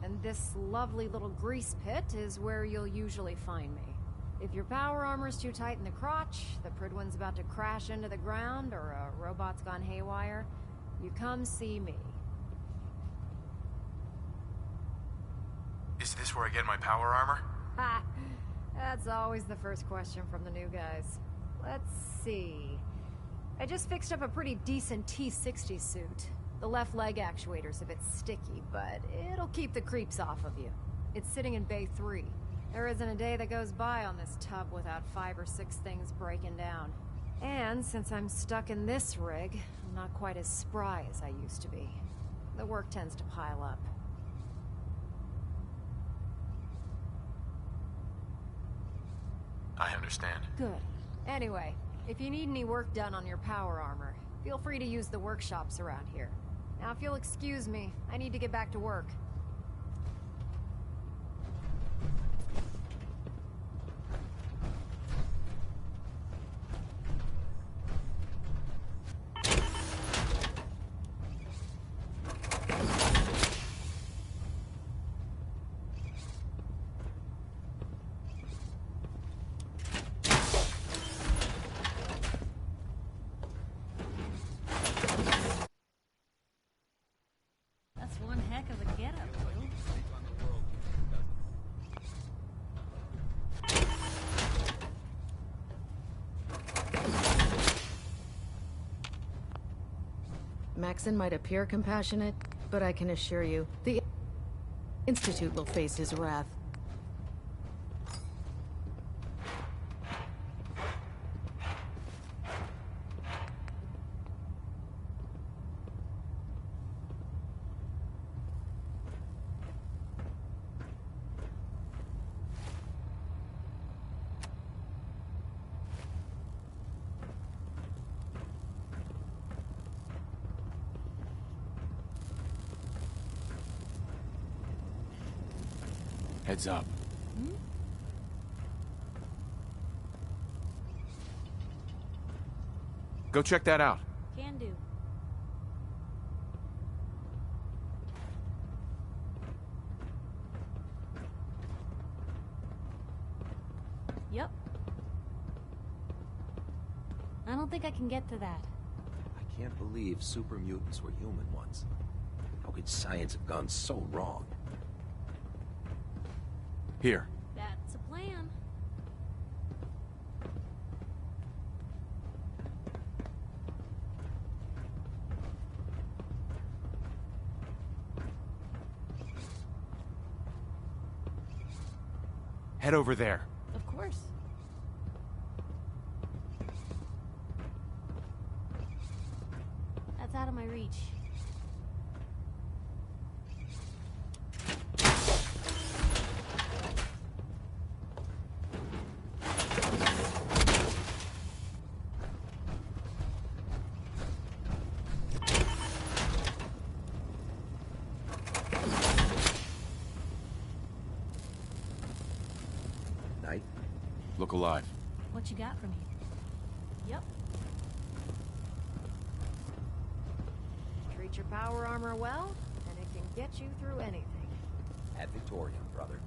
and this lovely little grease pit is where you'll usually find me. If your power armor's too tight in the crotch, the Pridwin's about to crash into the ground, or a robot's gone haywire, you come see me. Is this where I get my power armor? Ha! That's always the first question from the new guys. Let's see. I just fixed up a pretty decent T-60 suit. The left leg actuator's a bit sticky, but it'll keep the creeps off of you. It's sitting in Bay 3. There isn't a day that goes by on this tub without 5 or 6 things breaking down. And since I'm stuck in this rig, I'm not quite as spry as I used to be. The work tends to pile up. I understand. Good. Anyway, if you need any work done on your power armor, feel free to use the workshops around here. Now, if you'll excuse me, I need to get back to work. That's one heck of a getup, Bill. Maxon might appear compassionate, but I can assure you, the Institute will face his wrath. Heads up. Go check that out. Can do. Yep. I don't think I can get to that. I can't believe super mutants were human once. How could science have gone so wrong? Here. That's a plan. Head over there. Of course. That's out of my reach. Knight? Look alive. What you got for me? Yep. Treat your power armor well, and it can get you through anything. Ad Victoriam, brother.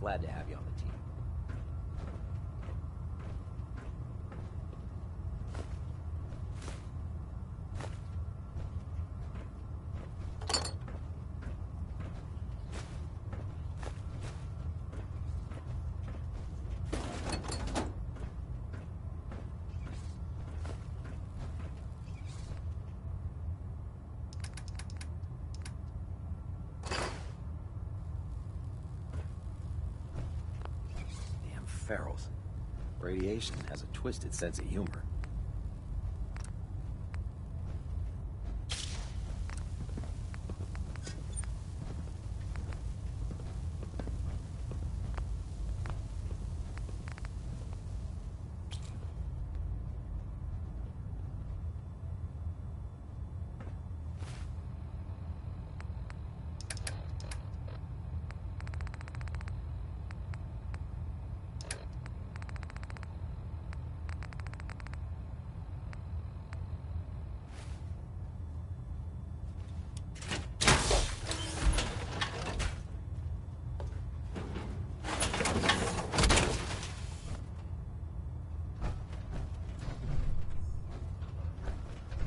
Glad to have you on the team. Damn ferals. Radiation has a twisted sense of humor.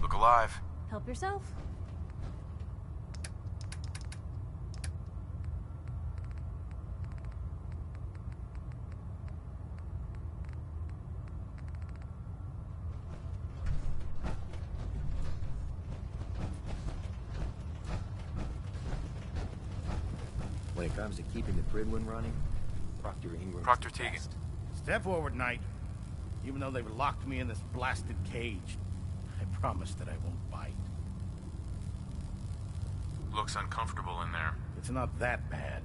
Look alive. Help yourself. When it comes to keeping the Pridwin running, Proctor Ingram. Proctor Tegan. Step forward, Knight. Even though they've locked me in this blasted cage, I promise that I won't bite. Looks uncomfortable in there. It's not that bad.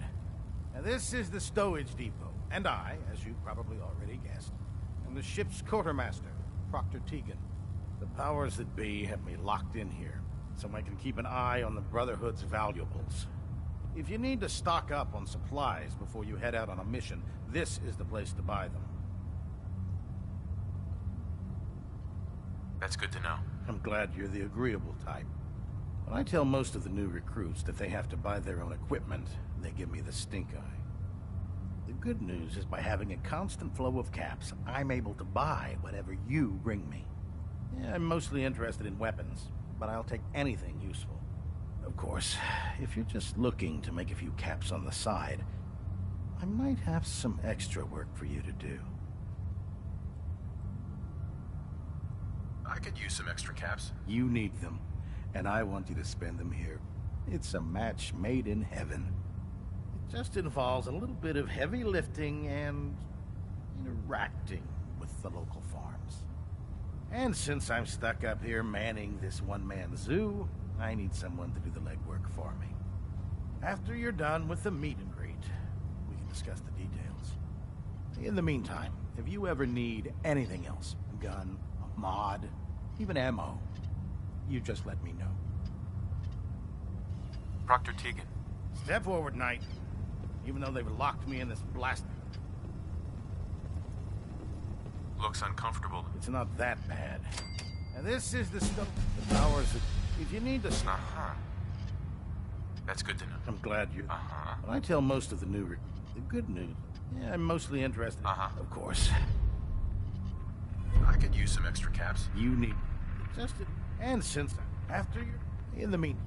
Now, this is the stowage depot, and I, as you probably already guessed, am the ship's quartermaster, Proctor Tegan. The powers that be have me locked in here, so I can keep an eye on the Brotherhood's valuables. If you need to stock up on supplies before you head out on a mission, this is the place to buy them. That's good to know. I'm glad you're the agreeable type. When I tell most of the new recruits that they have to buy their own equipment, they give me the stink eye. The good news is by having a constant flow of caps, I'm able to buy whatever you bring me. Yeah, I'm mostly interested in weapons, but I'll take anything useful. Of course, if you're just looking to make a few caps on the side, I might have some extra work for you to do. I could use some extra caps. You need them, and I want you to spend them here. It's a match made in heaven. It just involves a little bit of heavy lifting and interacting with the local farms. And since I'm stuck up here manning this one-man zoo, I need someone to do the legwork for me. After you're done with the meet and greet, we can discuss the details. In the meantime, if you ever need anything else, a gun, a mod, even ammo, you just let me know. Proctor Tegan, Step forward, Knight. Even though they've locked me in this blast... Looks uncomfortable. It's not that bad. And this is the stuff... The powers that... If you need to... Uh-huh. That's good to know. I'm glad you... Uh-huh. When I tell most of the new... The good news... Yeah, I'm mostly interested... Uh-huh. Of course. I could use some extra caps. You need... Just... And since... After you're... In the meantime...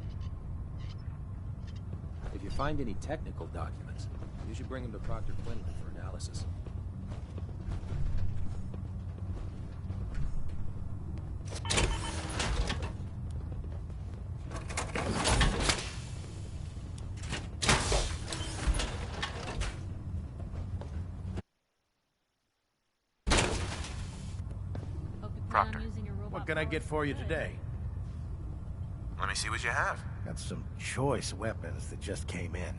If you find any technical documents, you should bring them to Proctor Quinlan for analysis. Proctor, What can I get for you today? let me see what you have. Got some choice weapons that just came in.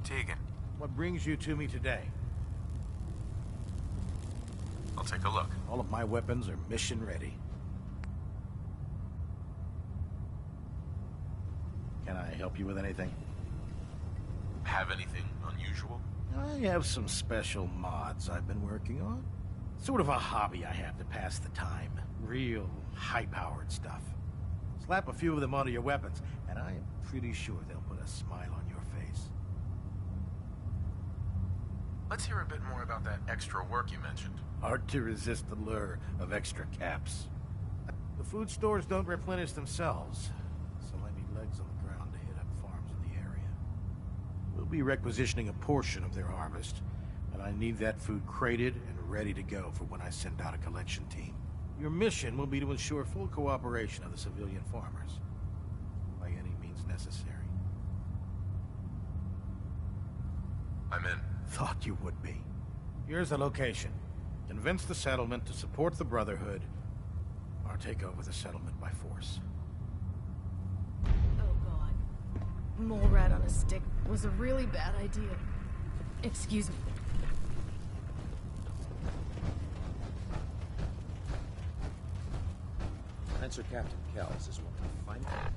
Tegan. What brings you to me today? I'll take a look. All of my weapons are mission ready. Can I help you with anything? Have anything unusual? I have some special mods I've been working on. Sort of a hobby I have to pass the time. Real high-powered stuff. Slap a few of them onto your weapons, and I am pretty sure they'll put a smile on your face. Let's hear a bit more about that extra work you mentioned. Hard to resist the lure of extra caps. The food stores don't replenish themselves, so I need legs on the ground to hit up farms in the area. We'll be requisitioning a portion of their harvest, and I need that food crated and ready to go for when I send out a collection team. Your mission will be to ensure full cooperation of the civilian farmers, by any means necessary. I'm in. Thought you would be. Here's the location. Convince the settlement to support the Brotherhood, or take over the settlement by force. Oh, God. mole rat on a stick was a really bad idea. Excuse me. Answer Captain Kells is one of the finest.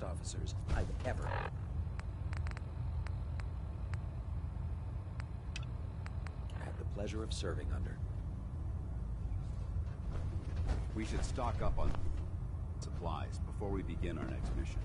Officers I've ever had the pleasure of serving under. We should stock up on supplies before we begin our next mission.